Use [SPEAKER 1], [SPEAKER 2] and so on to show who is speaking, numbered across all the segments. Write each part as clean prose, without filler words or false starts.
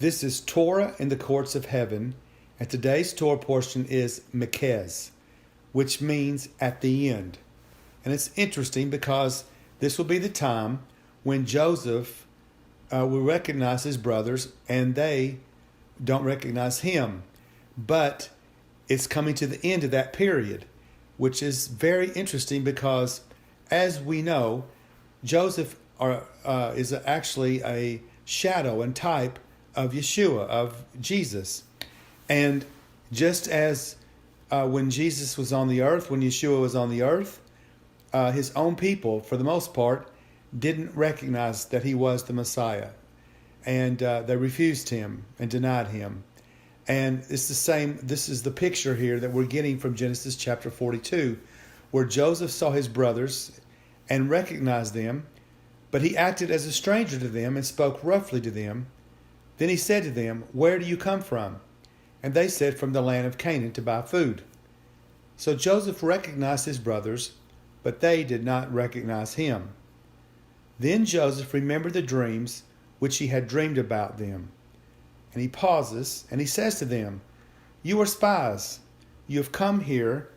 [SPEAKER 1] This is Torah in the courts of heaven, and today's Torah portion is Miketz, which means at the end. And it's interesting because this will be the time when Joseph will recognize his brothers and they don't recognize him. But it's coming to the end of that period, which is very interesting because, as we know, Joseph is actually a shadow and type of Yeshua, of Jesus. And just as when Jesus was on the earth, when Yeshua was on the earth, his own people, for the most part, didn't recognize that he was the Messiah. And they refused him and denied him. And it's the same. This is the picture here that we're getting from Genesis chapter 42, where Joseph saw his brothers and recognized them, but he acted as a stranger to them and spoke roughly to them. Then he said to them, "Where do you come from?" And they said, "From the land of Canaan to buy food." So Joseph recognized his brothers, but they did not recognize him. Then Joseph remembered the dreams which he had dreamed about them. And he pauses and he says to them, "You are spies. You have come here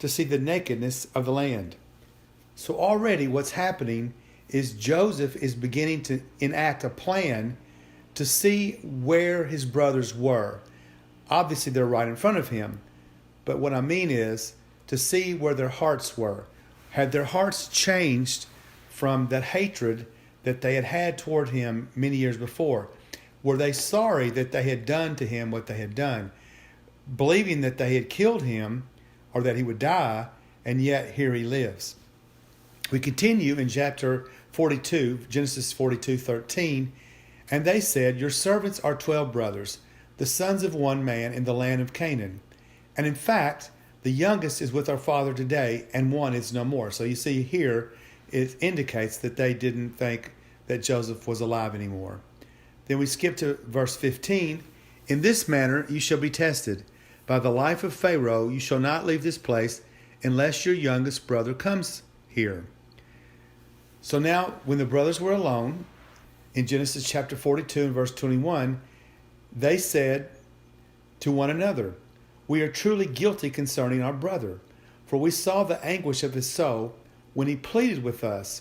[SPEAKER 1] to see the nakedness of the land." So already what's happening is Joseph is beginning to enact a plan to see where his brothers were. Obviously they're right in front of him. But what I mean is to see where their hearts were. Had their hearts changed from that hatred that they had had toward him many years before? Were they sorry that they had done to him what they had done, believing that they had killed him or that he would die, and yet here he lives? We continue in chapter 42, Genesis 42:13, and they said, "Your servants are 12 brothers, the sons of one man in the land of Canaan. And in fact, the youngest is with our father today, and one is no more." So you see here, it indicates that they didn't think that Joseph was alive anymore. Then we skip to verse 15. "In this manner you shall be tested. By the life of Pharaoh you shall not leave this place unless your youngest brother comes here." So now, when the brothers were alone, in Genesis chapter 42 and verse 21, they said to one another, "We are truly guilty concerning our brother, for we saw the anguish of his soul when he pleaded with us,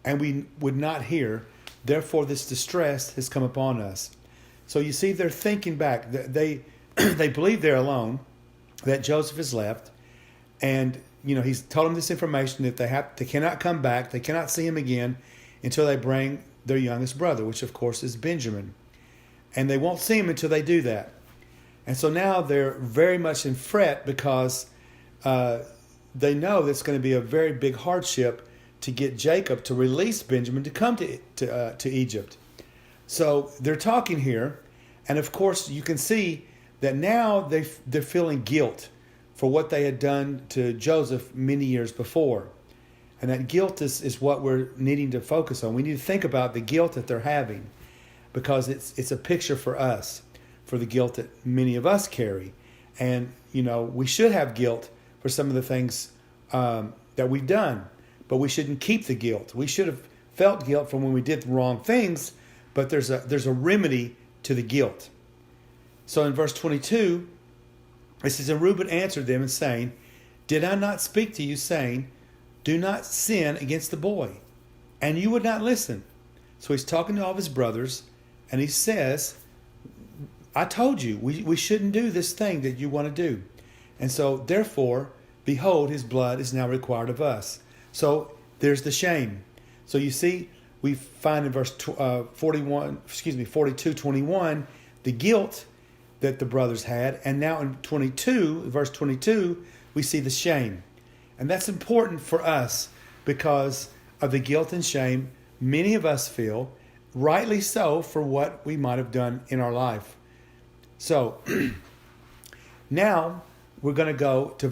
[SPEAKER 1] and we would not hear. Therefore this distress has come upon us." So you see, they're thinking back. They believe they're alone, that Joseph has left, and he's told them this information that they cannot come back, they cannot see him again until they bring their youngest brother, which of course is Benjamin. And they won't see him until they do that. And so now they're very much in fret because they know that's going to be a very big hardship to get Jacob to release Benjamin to come to Egypt. So they're talking here, and of course you can see that now they're feeling guilt for what they had done to Joseph many years before. And that guilt is what we're needing to focus on. We need to think about the guilt that they're having, because it's a picture for us, for the guilt that many of us carry. And, we should have guilt for some of the things that we've done, but we shouldn't keep the guilt. We should have felt guilt from when we did the wrong things, but there's a remedy to the guilt. So in verse 22, it says, "And Reuben answered them and saying, Did I not speak to you, saying, do not sin against the boy? And you would not listen." So he's talking to all of his brothers, and he says, "I told you, we shouldn't do this thing that you want to do. And so, therefore, behold, his blood is now required of us." So there's the shame. So you see, we find in verse 42:21, the guilt that the brothers had. And now in verse 22, we see the shame. And that's important for us because of the guilt and shame many of us feel, rightly so, for what we might have done in our life. So now we're going to go to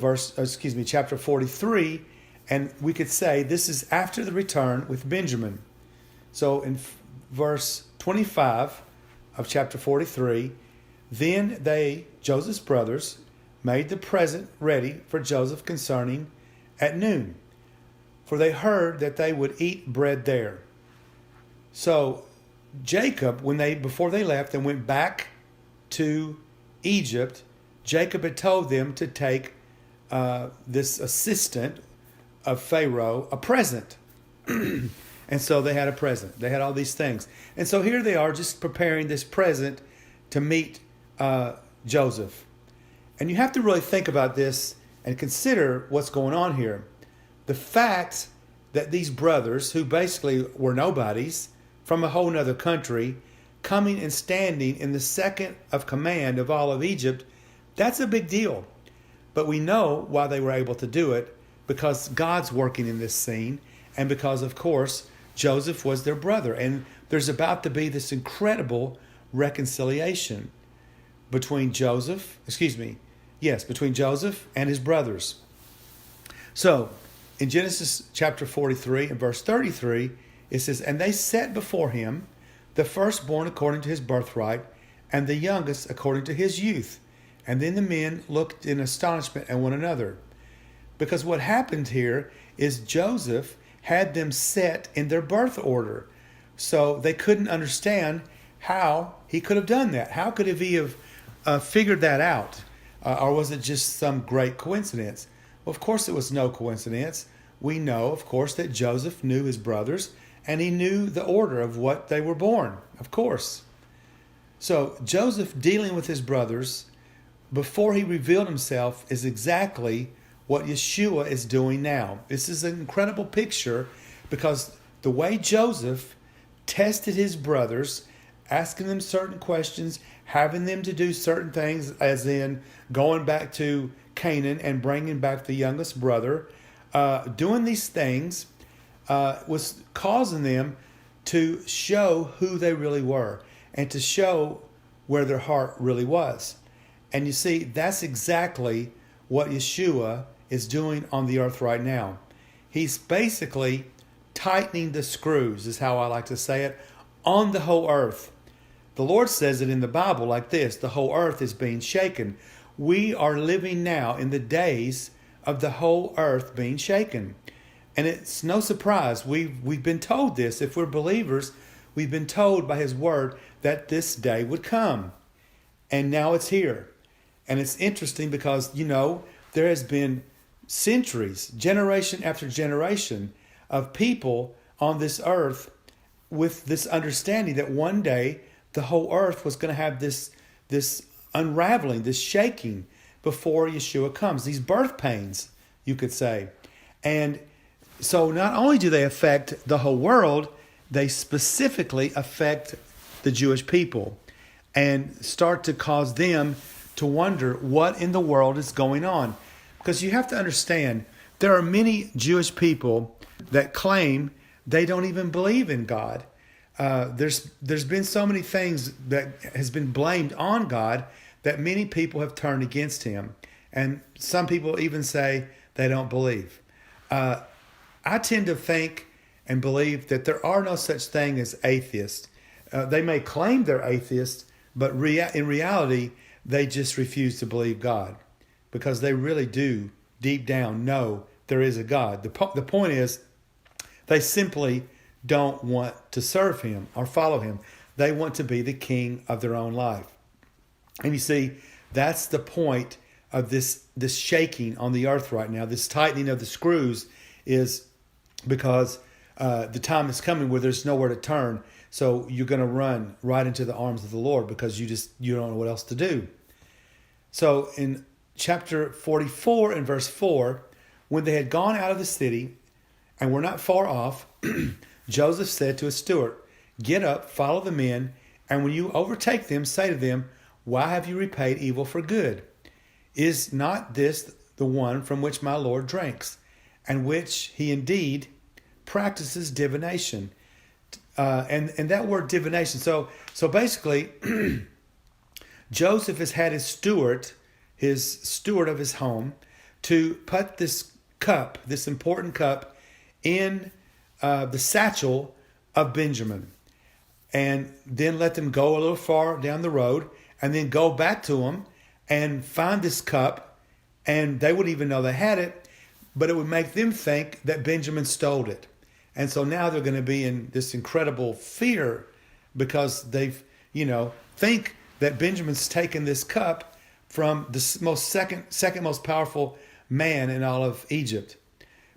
[SPEAKER 1] chapter 43, and we could say this is after the return with Benjamin. So in verse 25 of chapter 43, "Then they, Joseph's brothers, made the present ready for Joseph concerning at noon, for they heard that they would eat bread there." So Jacob, before they left and went back to Egypt, Jacob had told them to take this assistant of Pharaoh a present. And so they had a present. They had all these things. And so here they are just preparing this present to meet Joseph. And you have to really think about this and consider what's going on here. The fact that these brothers, who basically were nobodies from a whole nother country, coming and standing in the second of command of all of Egypt, that's a big deal. But we know why they were able to do it, because God's working in this scene, and because, of course, Joseph was their brother. And there's about to be this incredible reconciliation between Joseph and his brothers. So, in Genesis chapter 43 and verse 33, it says, "And they set before him the firstborn according to his birthright, and the youngest according to his youth. And then the men looked in astonishment at one another." Because what happened here is Joseph had them set in their birth order. So they couldn't understand how he could have done that. How could he have figured that out? Or was it just some great coincidence? Well, of course it was no coincidence. We know, of course, that Joseph knew his brothers, and he knew the order of what they were born, of course. So Joseph dealing with his brothers before he revealed himself is exactly what Yeshua is doing now. This is an incredible picture, because the way Joseph tested his brothers, asking them certain questions, having them to do certain things, as in going back to Canaan and bringing back the youngest brother, doing these things was causing them to show who they really were and to show where their heart really was. And you see, that's exactly what Yeshua is doing on the earth right now. He's basically tightening the screws, is how I like to say it, on the whole earth. The Lord says it in the Bible like this: the whole earth is being shaken. We are living now in the days of the whole earth being shaken. And it's no surprise. We've been told this. If we're believers, we've been told by His Word that this day would come. And now it's here. And it's interesting because, there has been centuries, generation after generation, of people on this earth with this understanding that one day the whole earth was going to have this unraveling, this shaking before Yeshua comes. These birth pains, you could say. And so not only do they affect the whole world, they specifically affect the Jewish people and start to cause them to wonder what in the world is going on. Because you have to understand, there are many Jewish people that claim they don't even believe in God. There's been so many things that has been blamed on God that many people have turned against Him. And some people even say they don't believe. I tend to think and believe that there are no such thing as atheists. They may claim they're atheists, but in reality, they just refuse to believe God, because they really do deep down know there is a God. The point is, they simply don't want to serve Him or follow Him. They want to be the king of their own life. And you see, that's the point of this shaking on the earth right now, this tightening of the screws, is because the time is coming where there's nowhere to turn. So you're going to run right into the arms of the Lord, because you don't know what else to do. So in chapter 44 and verse 4, when they had gone out of the city and were not far off, Joseph said to his steward, "Get up, follow the men, and when you overtake them, say to them, 'Why have you repaid evil for good? Is not this the one from which my Lord drinks, and which he indeed practices divination?'" And that word divination. So basically, Joseph has had his steward of his home, to put this cup, this important cup, in the satchel of Benjamin, and then let them go a little far down the road, and then go back to him and find this cup, and they wouldn't even know they had it, but it would make them think that Benjamin stole it. And so now they're going to be in this incredible fear, because they've, think that Benjamin's taken this cup from the second most powerful man in all of Egypt.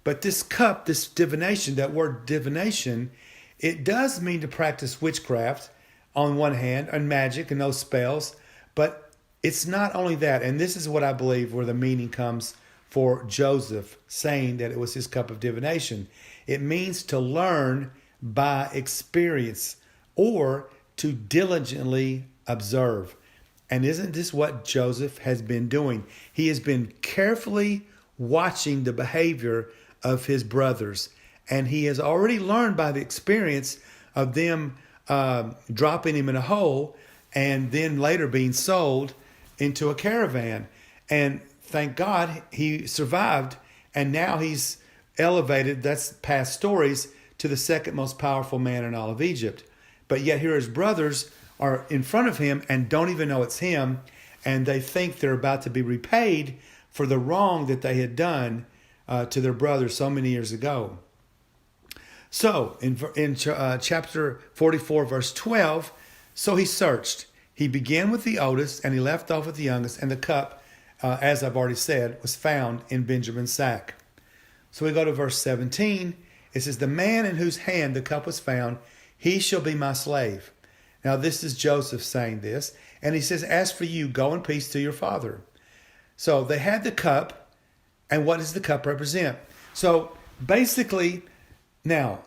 [SPEAKER 1] But this cup, this divination, that word divination, it does mean to practice witchcraft on one hand, and magic and those spells. But it's not only that, and this is what I believe where the meaning comes for Joseph saying that it was his cup of divination. It means to learn by experience or to diligently observe. And isn't this what Joseph has been doing? He has been carefully watching the behavior of his brothers. And he has already learned by the experience of them dropping him in a hole and then later being sold into a caravan. And thank God he survived. And now he's elevated, that's past stories, to the second most powerful man in all of Egypt. But yet here his brothers are in front of him and don't even know it's him. And they think they're about to be repaid for the wrong that they had done to their brother so many years ago. So in chapter 44, verse 12, so he searched. He began with the oldest and he left off with the youngest. And the cup, as I've already said, was found in Benjamin's sack. So we go to verse 17. It says, the man in whose hand the cup was found, he shall be my slave. Now this is Joseph saying this. And he says, as for you, go in peace to your father. So they had the cup. And what does the cup represent? So basically, now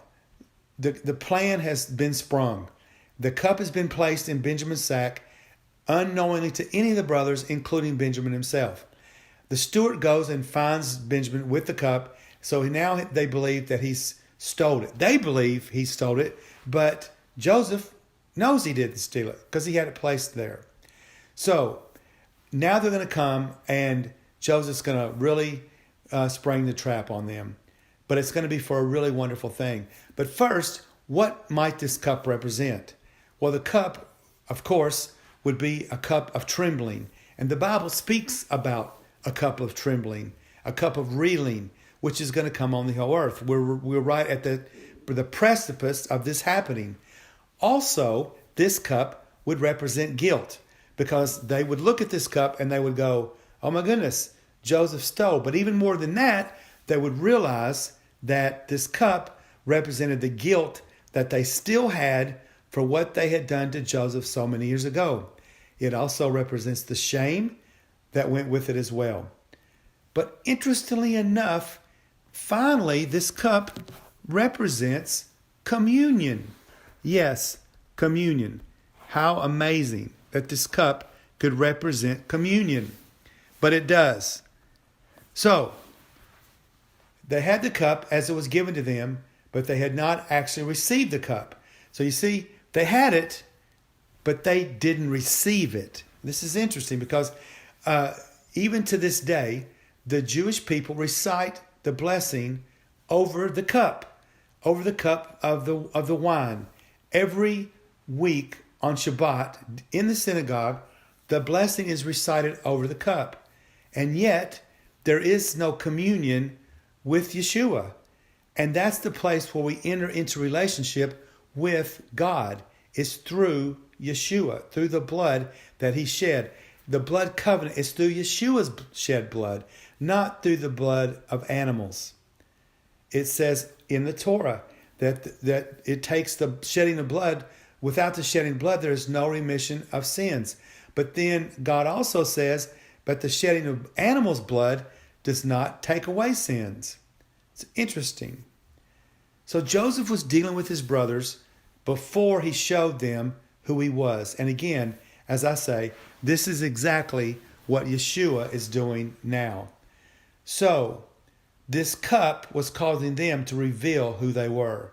[SPEAKER 1] the plan has been sprung. The cup has been placed in Benjamin's sack unknowingly to any of the brothers, including Benjamin himself. The steward goes and finds Benjamin with the cup. So now they believe that he's stole it. They believe he stole it, but Joseph knows he didn't steal it because he had it placed there. So now they're going to come and Joseph's going to really spring the trap on them. But it's going to be for a really wonderful thing. But first, what might this cup represent? Well, the cup, of course, would be a cup of trembling. And the Bible speaks about a cup of trembling, a cup of reeling, which is going to come on the whole earth. We're right at the precipice of this happening. Also, this cup would represent guilt because they would look at this cup and they would go, oh my goodness, Joseph stole. But even more than that, they would realize that this cup represented the guilt that they still had for what they had done to Joseph so many years ago. It also represents the shame that went with it as well. But interestingly enough, finally, this cup represents communion. Yes, communion. How amazing that this cup could represent communion. But it does. So, they had the cup as it was given to them, but they had not actually received the cup. So you see, they had it, but they didn't receive it. This is interesting because even to this day, the Jewish people recite the blessing over the cup of the wine. Every week on Shabbat in the synagogue, the blessing is recited over the cup. And yet, there is no communion with Yeshua. And that's the place where we enter into relationship with God. It's through Yeshua, through the blood that he shed. The blood covenant is through Yeshua's shed blood, not through the blood of animals. It says in the Torah that it takes the shedding of blood. Without the shedding of blood, there is no remission of sins. But then God also says, but the shedding of animals' blood does not take away sins. It's interesting. So Joseph was dealing with his brothers before he showed them who he was. And again, as I say, this is exactly what Yeshua is doing now. So this cup was causing them to reveal who they were.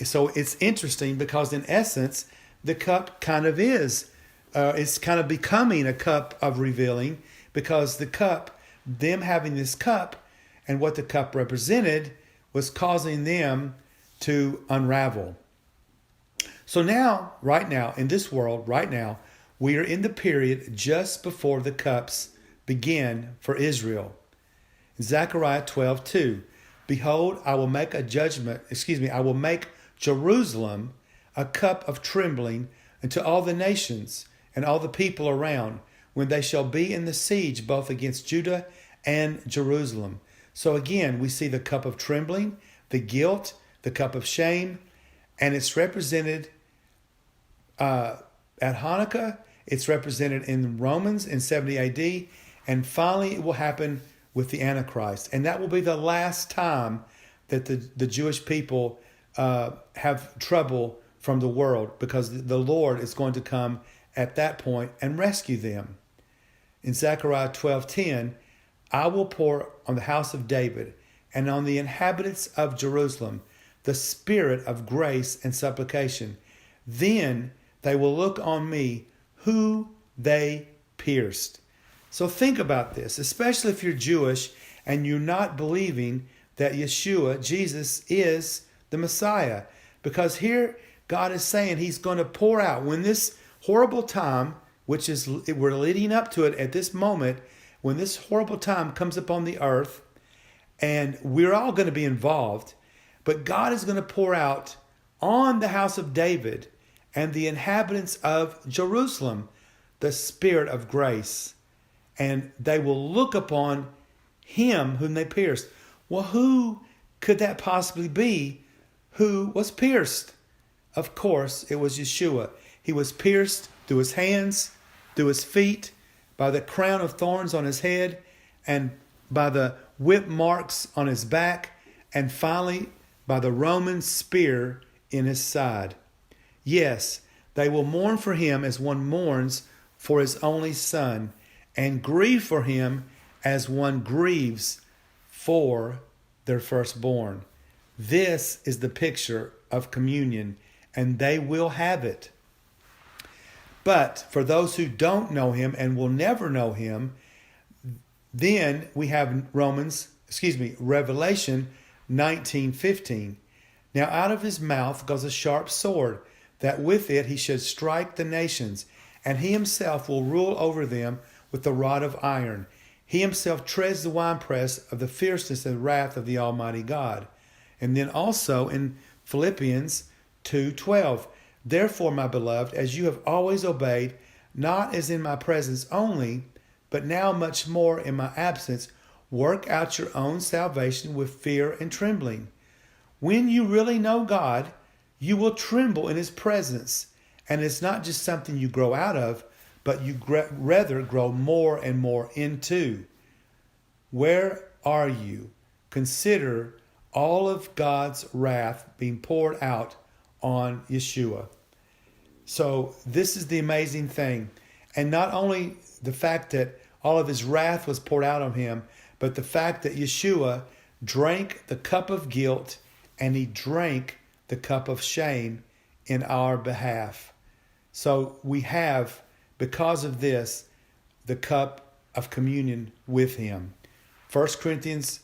[SPEAKER 1] So it's interesting because in essence, the cup kind of it's kind of becoming a cup of revealing because the cup, them having this cup and what the cup represented was causing them to unravel. So now, right now, in this world, right now, we are in the period just before the cups begin for Israel. Zechariah 12:2. Behold, I will make Jerusalem a cup of trembling unto all the nations and all the people around, when they shall be in the siege both against Judah and Jerusalem. So again, we see the cup of trembling, the guilt, the cup of shame, and it's represented at Hanukkah. It's represented in Romans in 70 AD. And finally, it will happen with the Antichrist. And that will be the last time that the Jewish people have trouble from the world, because the Lord is going to come at that point and rescue them. In Zechariah 12:10, I will pour on the house of David and on the inhabitants of Jerusalem the spirit of grace and supplication. Then they will look on me who they pierced. So think about this, especially if you're Jewish and you're not believing that Yeshua, Jesus, is the Messiah. Because here God is saying he's going to pour out, when this horrible time, which is, we're leading up to it at this moment, when this horrible time comes upon the earth, and we're all going to be involved, but God is going to pour out on the house of David and the inhabitants of Jerusalem the spirit of grace. And they will look upon him whom they pierced. Well, who could that possibly be who was pierced? Of course, it was Yeshua. He was pierced through his hands, through his feet, by the crown of thorns on his head, and by the whip marks on his back, and finally by the Roman spear in his side. Yes, they will mourn for him as one mourns for his only son, and grieve for him as one grieves for their firstborn. This is the picture of communion, and they will have it. But for those who don't know him and will never know him, then we have Revelation 19:15. Now out of his mouth goes a sharp sword, that with it he should strike the nations, and he himself will rule over them with the rod of iron. He himself treads the winepress of the fierceness and wrath of the Almighty God. And then also in Philippians 2:12, therefore, my beloved, as you have always obeyed, not as in my presence only, but now much more in my absence, work out your own salvation with fear and trembling. When you really know God, you will tremble in his presence. And it's not just something you grow out of, but you rather grow more and more into. Where are you? Consider all of God's wrath being poured out on Yeshua. So this is the amazing thing. And not only the fact that all of his wrath was poured out on him, but the fact that Yeshua drank the cup of guilt and he drank the cup of shame in our behalf. So we have, because of this, the cup of communion with him. 1 Corinthians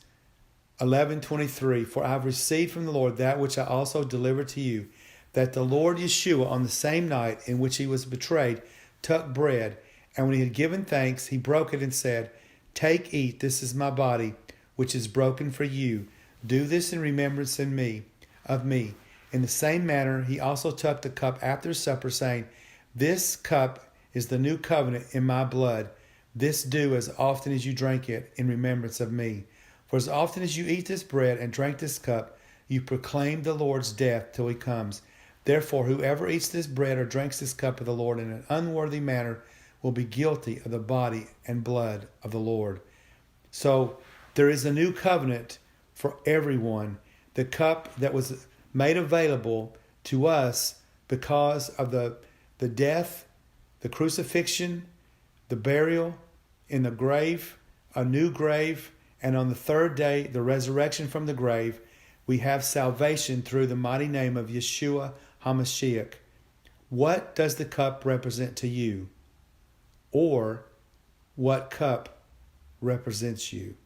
[SPEAKER 1] 11:23, for I have received from the Lord that which I also delivered to you, that the Lord Yeshua, on the same night in which he was betrayed, took bread, and when he had given thanks, he broke it and said, take, eat, this is my body, which is broken for you. Do this in remembrance of me. In the same manner, he also took the cup after supper, saying, this cup is the new covenant in my blood. This do as often as you drink it in remembrance of me. For as often as you eat this bread and drink this cup, you proclaim the Lord's death till he comes. Therefore, whoever eats this bread or drinks this cup of the Lord in an unworthy manner will be guilty of the body and blood of the Lord. So there is a new covenant for everyone. The cup that was made available to us because of the death, the crucifixion, the burial in the grave, a new grave, and on the third day, the resurrection from the grave. We have salvation through the mighty name of Yeshua HaMashiach. What does the cup represent to you? Or what cup represents you?